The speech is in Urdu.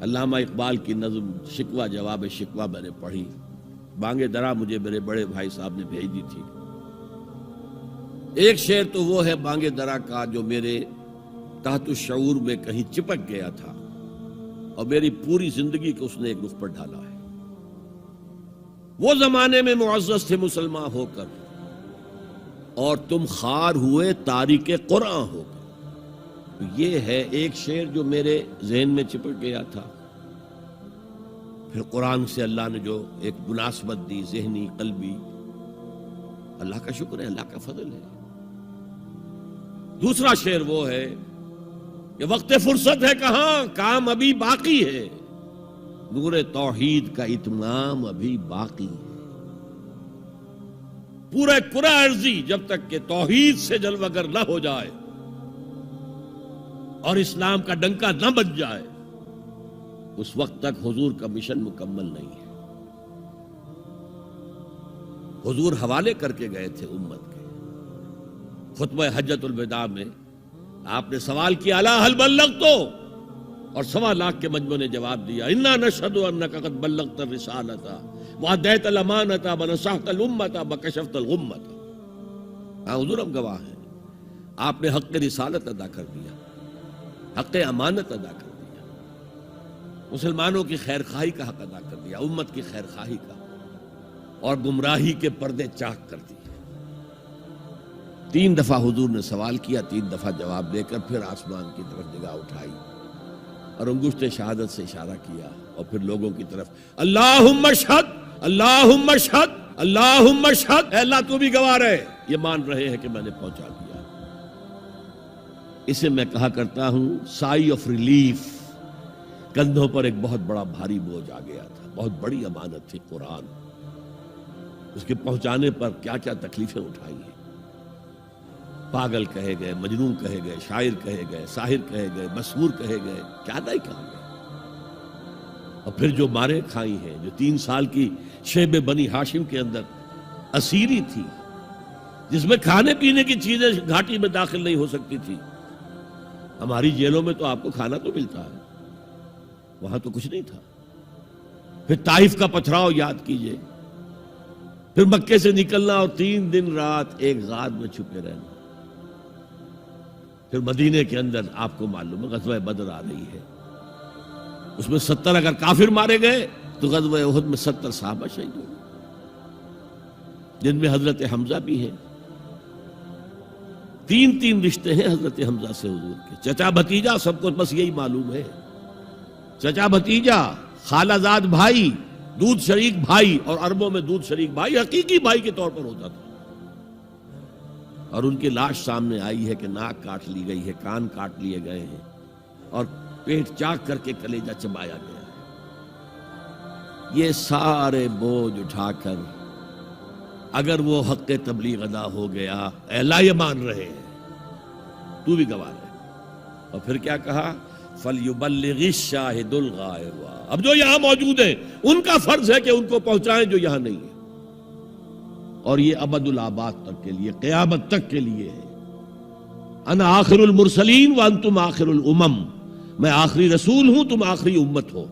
علامہ اقبال کی نظم شکوہ جواب شکوہ میں نے پڑھی، بانگ درا مجھے میرے بڑے بھائی صاحب نے بھیج دی تھی۔ ایک شعر تو وہ ہے بانگ درا کا جو میرے تحت الشعور میں کہیں چپک گیا تھا اور میری پوری زندگی کو اس نے ایک رخ پر ڈالا ہے۔ وہ زمانے میں معزز تھے مسلمان ہو کر اور تم خار ہوئے تاریک قرآن ہو کر۔ یہ ہے ایک شعر جو میرے ذہن میں چپک گیا تھا، پھر قرآن سے اللہ نے جو ایک مناسبت دی ذہنی قلبی، اللہ کا شکر ہے، اللہ کا فضل ہے۔ دوسرا شعر وہ ہے کہ وقت فرصت ہے کہاں، کام ابھی باقی ہے، نور توحید کا اتمام ابھی باقی ہے۔ پورے کرہ ارضی جب تک کہ توحید سے جلوگر نہ ہو جائے اور اسلام کا ڈنکا نہ بج جائے، اس وقت تک حضور کا مشن مکمل نہیں ہے۔ حضور حوالے کر کے گئے تھے امت کے۔ خطبہ حجۃ الوداع میں آپ نے سوال کیا الا هل بلغت، اور 1.25 لاکھ کے مجمع نے جواب دیا انا نشهد انك قد بلغت الرسالة واديت الامانة ونصحت الامة وكشفت الغمة۔ ہاں حضور ہم گواہ ہیں، آپ نے حق رسالت ادا کر دیا، حق امانت ادا کر دیا، مسلمانوں کی خیر خواہی کا حق ادا کر دیا، امت کی خیر خواہی کا، اور گمراہی کے پردے چاک کر دیے۔ 3 دفعہ حضور نے سوال کیا، 3 دفعہ جواب دے کر پھر آسمان کی طرف نگاہ اٹھائی اور انگشت شہادت سے اشارہ کیا اور پھر لوگوں کی طرف اللہم اشہد اللہم اشہد اللہم اشہد، اے اللہ تو بھی گواہ رہے، یہ مان رہے ہیں کہ میں نے پہنچا دیا۔ اسے میں کہا کرتا ہوں سائی آف ریلیف۔ کندھوں پر ایک بہت بڑا بھاری بوجھ آ گیا تھا، بہت بڑی امانت تھی قرآن، اس کے پہنچانے پر کیا کیا تکلیفیں اٹھائی ہیں۔ پاگل کہے گئے، مجنون کہے گئے، شاعر کہے گئے، ساحر کہے گئے، مسحور کہے گئے، کیا نہیں کہا گئے۔ اور پھر جو مارے کھائی ہیں، جو 3 سال کی شیب بنی ہاشم کے اندر اسیری تھی، جس میں کھانے پینے کی چیزیں گھاٹی میں داخل نہیں ہو سکتی تھی۔ ہماری جیلوں میں تو آپ کو کھانا تو ملتا ہے، وہاں تو کچھ نہیں تھا۔ پھر طائف کا پتھراؤ یاد کیجئے، پھر مکے سے نکلنا اور 3 دن رات ایک غار میں چھپے رہنا، پھر مدینے کے اندر آپ کو معلوم ہے غزوہ بدر آ رہی ہے، اس میں 70 اگر کافر مارے گئے تو غزوہ احد میں 70 صحابہ شہید ہوئے، جن میں حضرت حمزہ بھی ہیں۔ 3 رشتے ہیں حضرت حمزہ سے حضور کے، چچا بھتیجا، سب کو بس یہی معلوم ہے، چچا بھتیجا، خالہ زاد بھائی، دودھ شریک بھائی، اور عربوں میں دودھ شریک بھائی حقیقی بھائی کے طور پر ہوتا تھا۔ اور ان کی لاش سامنے آئی ہے کہ ناک کاٹ لی گئی ہے، کان کاٹ لیے گئے ہیں، اور پیٹ چاک کر کے کلیجہ چبایا گیا ہے۔ یہ سارے بوجھ اٹھا کر اگر وہ حق تبلیغ ادا ہو گیا، اے اللہ یہ مان رہے ہیں، تو بھی گواہ رہے۔ اور پھر کیا کہا فَلْيُبَلِّغِ الشَّاهِدُ الْغَائِبَ، اب جو یہاں موجود ہیں ان کا فرض ہے کہ ان کو پہنچائیں جو یہاں نہیں ہیں، اور یہ ابد الآباد تک کے لیے، قیامت تک کے لیے ہے۔ انا آخر المرسلین وانتم آخر الامم، میں آخری رسول ہوں، تم آخری امت ہو۔